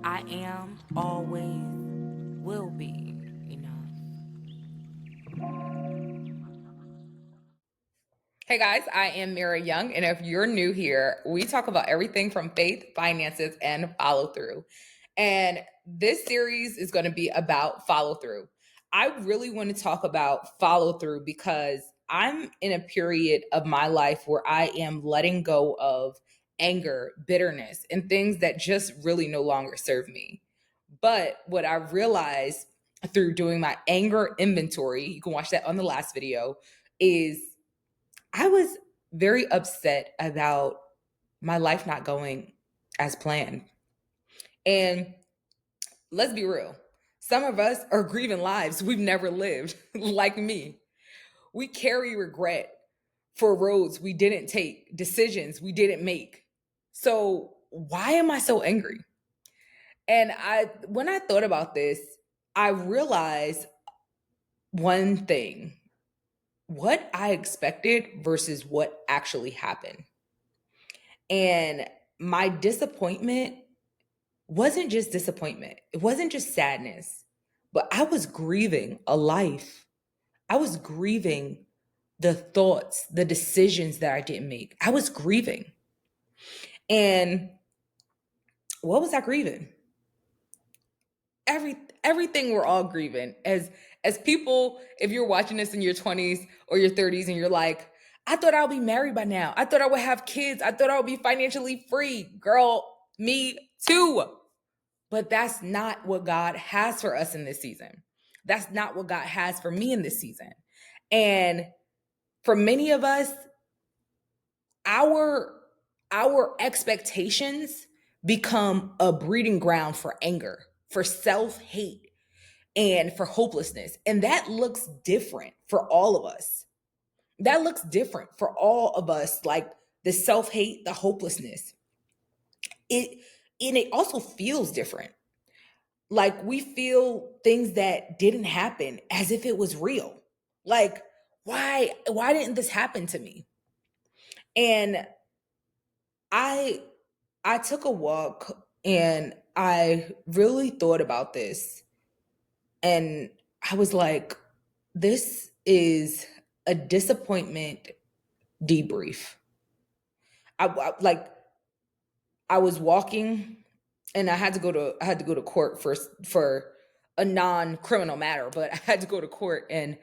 I am, always will be enough. Hey guys, I am Mira Young, and if you're new here, we talk about everything from faith, finances, and follow through. And this series is going to be about follow through. I really want to talk about follow through because I'm in a period of my life where I am letting go of anger, bitterness, and things that just really no longer serve me. But what I realized through doing my anger inventory, you can watch that on the last video, is I was very upset about my life not going as planned. And let's be real, some of us are grieving lives we've never lived, like me. We carry regret for roads we didn't take, decisions we didn't make. So, why am I so angry? And when I thought about this, I realized one thing: what I expected versus what actually happened. And my disappointment wasn't just disappointment, it wasn't just sadness, but I was grieving a life. I was grieving the thoughts, the decisions that I didn't make. I was grieving. And what was I grieving? Everything we're all grieving. As people, if you're watching this in your 20s or your 30s and you're like, I thought I'll be married by now. I thought I would have kids. I thought I would be financially free. Girl, me too. But that's not what God has for us in this season. That's not what God has for me in this season. And for many of us, our our expectations become a breeding ground for anger, for self-hate, and for hopelessness. And that looks different for all of us. That looks different for all of us, like the self-hate, the hopelessness. It and it also feels different. Like we feel things that didn't happen as if it was real. Like why didn't this happen to me? And I I took a walk and I really thought about this, and I was like, this is a disappointment debrief. Like I was walking and I had to go to court for a non-criminal matter, but I had to go to court, and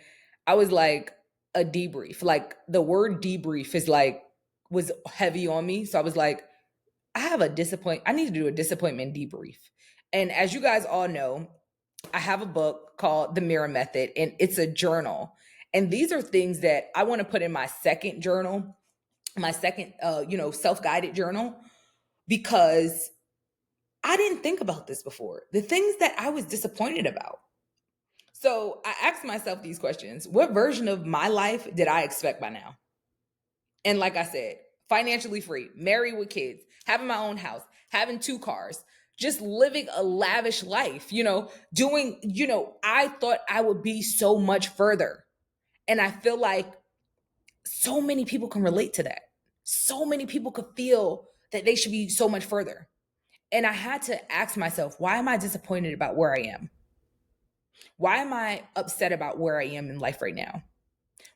I was like, a debrief. Like the word debrief is like was heavy on me. So I was like, I need to do a disappointment debrief. And as you guys all know, I have a book called The Mirror Method, and it's a journal. And these are things that I want to put in my second journal, my second self-guided journal, because I didn't think about this before. The things that I was disappointed about. So I asked myself these questions. What version of my life did I expect by now? And like I said, financially free, married with kids, having my own house, having two cars, just living a lavish life, I thought I would be so much further. And I feel like so many people can relate to that. So many people could feel that they should be so much further. And I had to ask myself, why am I disappointed about where I am? Why am I upset about where I am in life right now?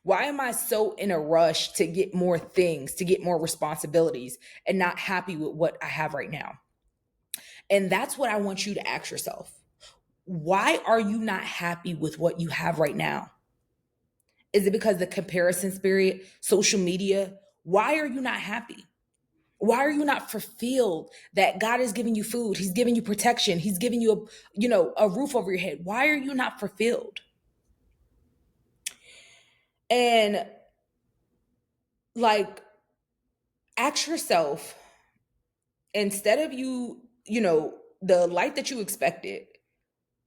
Why am I so in a rush to get more things, to get more responsibilities, and not happy with what I have right now? And that's what I want you to ask yourself. Why are you not happy with what you have right now? Is it because the comparison spirit, social media? Why are you not happy? Why are you not fulfilled that God is giving you food? He's giving you protection. He's giving you a roof over your head. Why are you not fulfilled? And like ask yourself, instead of the life that you expected,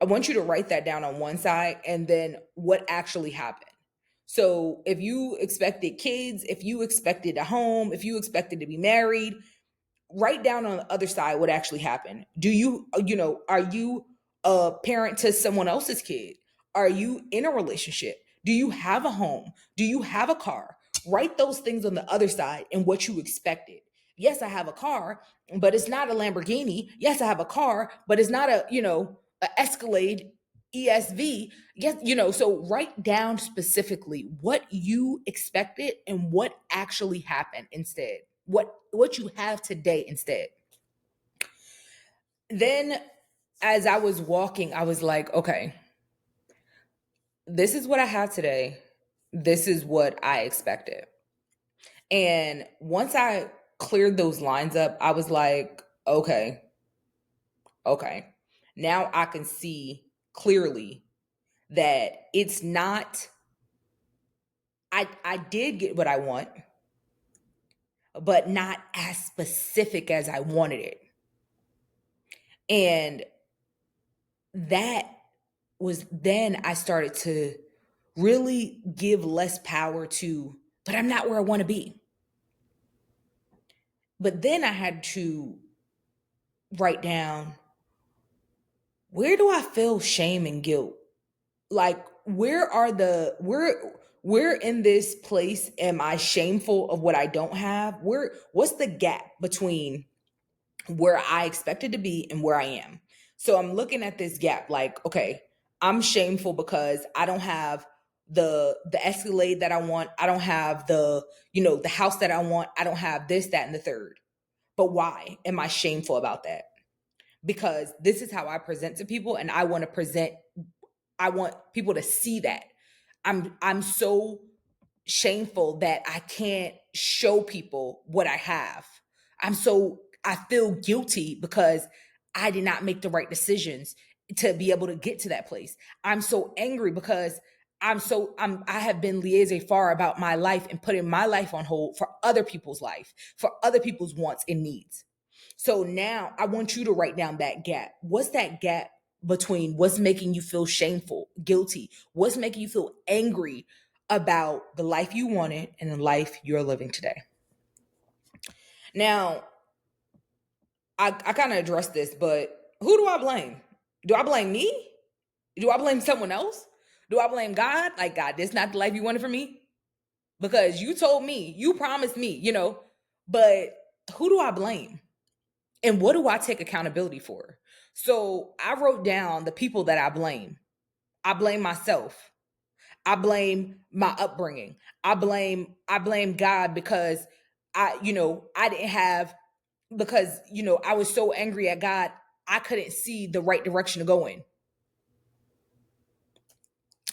I want you to write that down on one side and then what actually happened. So if you expected kids, if you expected a home, if you expected to be married, write down on the other side what actually happened. Are you a parent to someone else's kid? Are you in a relationship? Do you have a home? Do you have a car? Write those things on the other side and what you expected. Yes, I have a car, but it's not a Lamborghini. Yes, I have a car, but it's not a Escalade ESV. Yes, so write down specifically what you expected and what actually happened instead. What you have today instead. Then as I was walking, I was like, okay, this is what I have today. This is what I expected. And once I cleared those lines up, I was like, okay. Now I can see clearly that it's not, I did get what I want, but not as specific as I wanted it. And that was then I started to really give less power to, but I'm not where I want to be. But then I had to write down, where do I feel shame and guilt? Like, where in this place am I shameful of what I don't have? What's the gap between where I expected to be and where I am? So I'm looking at this gap like, okay, I'm shameful because I don't have the Escalade that I want. I don't have the house that I want. I don't have this, that, and the third. But why am I shameful about that? Because this is how I present to people, and I want people to see that. I'm so shameful that I can't show people what I have. I feel guilty because I did not make the right decisions to be able to get to that place. I'm so angry because I have been liaison far about my life and putting my life on hold for other people's life, for other people's wants and needs. So now I want you to write down that gap. What's that gap between what's making you feel shameful, guilty? What's making you feel angry about the life you wanted and the life you're living today? Now, I kind of addressed this, but who do I blame? Do I blame me? Do I blame someone else? Do I blame God? Like, God, this is not the life you wanted for me? Because you told me, you promised me. But who do I blame? And what do I take accountability for? So I wrote down the people that I blame. I blame myself. I blame my upbringing. I blame God because I didn't have because I was so angry at God, I couldn't see the right direction to go in.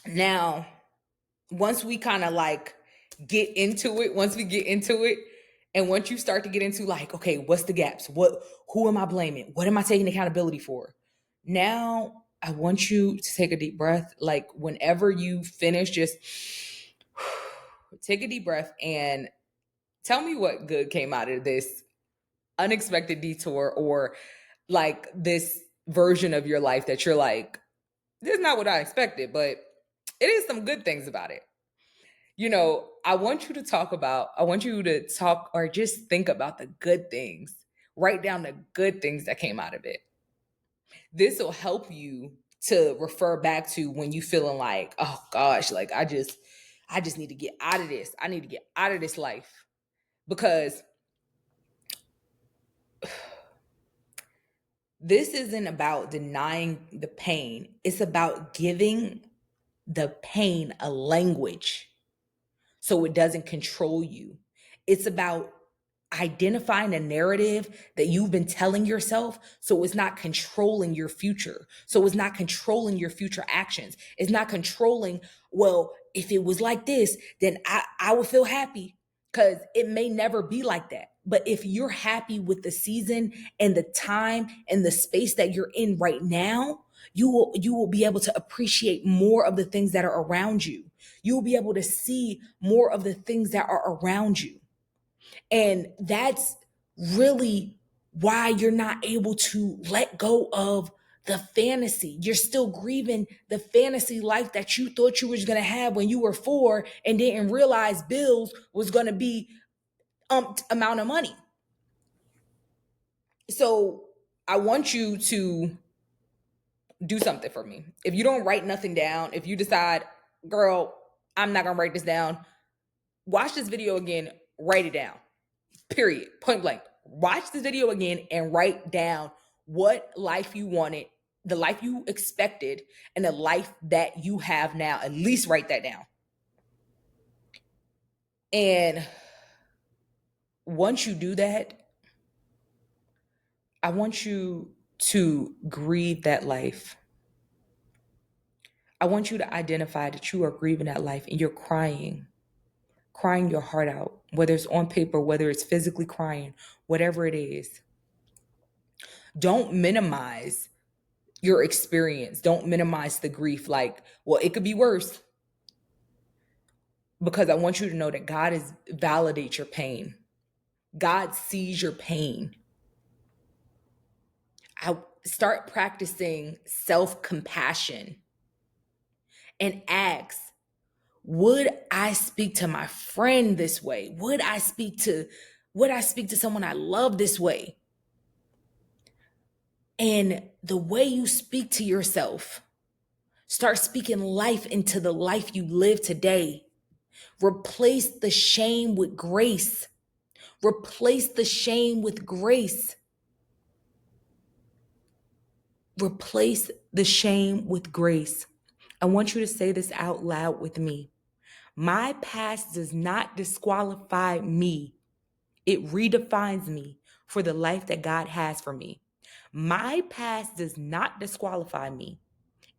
Now, once we kind of like once we get into it, and once you start to get into like, okay, what's the gaps? Who am I blaming? What am I taking accountability for? Now, I want you to take a deep breath. Like whenever you finish, just take a deep breath and tell me what good came out of this unexpected detour or like this version of your life that you're like, this is not what I expected, but it is some good things about it. I want you to talk or just think about the good things. Write down the good things that came out of it. This will help you to refer back to when you feeling like, oh gosh, like I just need to get out of this. I need to get out of this life. Because this isn't about denying the pain. It's about giving the pain a language so it doesn't control you. It's about identifying a narrative that you've been telling yourself so it's not controlling your future. So it's not controlling your future actions. It's not controlling, well, if it was like this, then I would feel happy because it may never be like that. But if you're happy with the season and the time and the space that you're in right now, you will be able to appreciate more of the things that are around you. You will be able to see more of the things that are around you. And that's really why you're not able to let go of the fantasy. You're still grieving the fantasy life that you thought you was going to have when you were 4 and didn't realize bills was going to be amount of money. So I want you to do something for me. If you don't write nothing down, if you decide, girl, I'm not going to write this down, watch this video again, write it down. Period. Point blank. Watch this video again and write down what life you wanted, the life you expected, and the life that you have now. At least write that down. And once you do that, I want you to grieve that life. I want you to identify that you are grieving that life and you're crying your heart out, whether it's on paper, whether it's physically crying, whatever it is. Don't minimize your experience. Don't minimize the grief like, well, it could be worse. Because I want you to know that God validates your pain. God sees your pain. I start practicing self-compassion and ask, would I speak to my friend this way? Would I speak to someone I love this way? And the way you speak to yourself, start speaking life into the life you live today. Replace the shame with grace. Replace the shame with grace. Replace the shame with grace. I want you to say this out loud with me. My past does not disqualify me. It redefines me for the life that God has for me. My past does not disqualify me.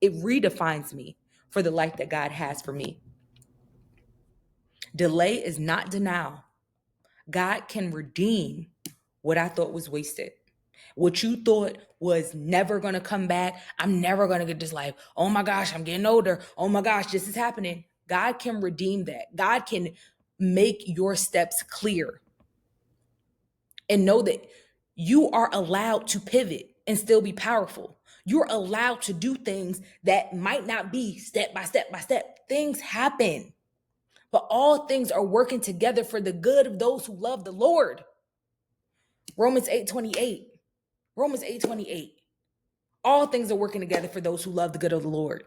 It redefines me for the life that God has for me. Delay is not denial. God can redeem what I thought was wasted. What you thought was never going to come back. I'm never going to get this life. Oh my gosh, I'm getting older. Oh my gosh, this is happening. God can redeem that. God can make your steps clear. And know that you are allowed to pivot and still be powerful. You're allowed to do things that might not be step by step by step. Things happen, but all things are working together for the good of those who love the Lord. Romans 8:28. Romans 8:28. All things are working together for those who love the good of the Lord.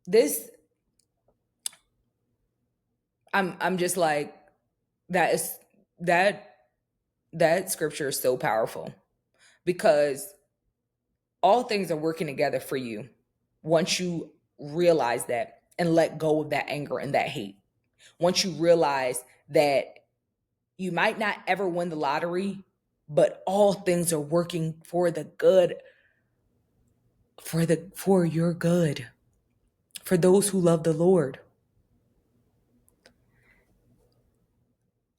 This, I'm just like, that scripture is so powerful, because all things are working together for you once you realize that and let go of that anger and that hate. Once you realize that you might not ever win the lottery, but all things are working for the good, for your good, for those who love the Lord.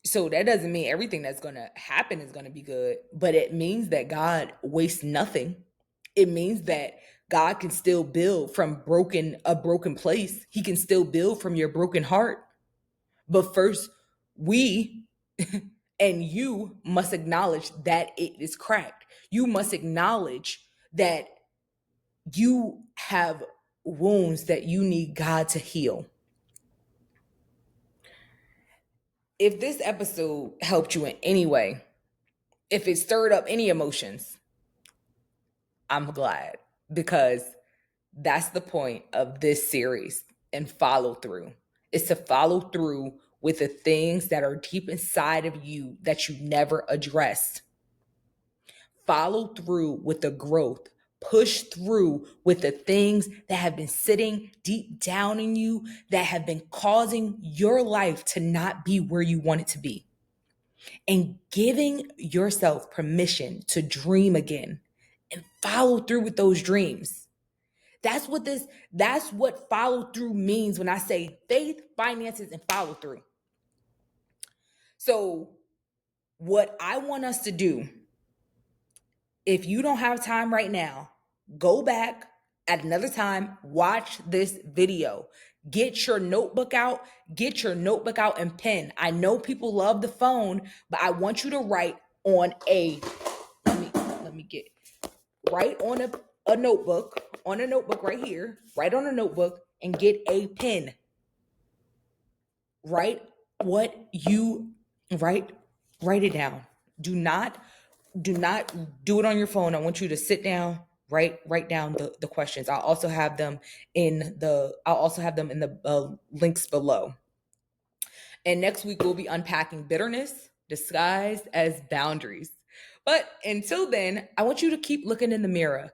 So that doesn't mean everything that's going to happen is going to be good, but it means that God wastes nothing. It means that God can still build from a broken place. He can still build from your broken heart. But first, we and you must acknowledge that it is cracked. You must acknowledge that you have wounds that you need God to heal. If this episode helped you in any way, if it stirred up any emotions, I'm glad, because that's the point of this series. And follow through. It's to follow through with the things that are deep inside of you that you never addressed. Follow through with the growth. Push through with the things that have been sitting deep down in you, that have been causing your life to not be where you want it to be. And giving yourself permission to dream again and follow through with those dreams. That's what follow through means when I say faith, finances, and follow through. So what I want us to do, if you don't have time right now, go back at another time, watch this video. Get your notebook out and pen. I know people love the phone, but I want you to write on write on a notebook right here. Write on a notebook and get a pen. Write it down. Do not do it on your phone. I want you to sit down, write down the questions. I'll also have them in the links below. And next week, we'll be unpacking bitterness disguised as boundaries. But until then, I want you to keep looking in the mirror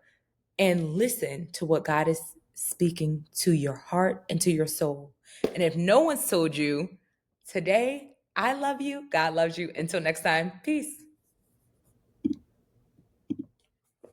and listen to what God is speaking to your heart and to your soul. And if no one's told you today, I love you, God loves you. Until next time, peace.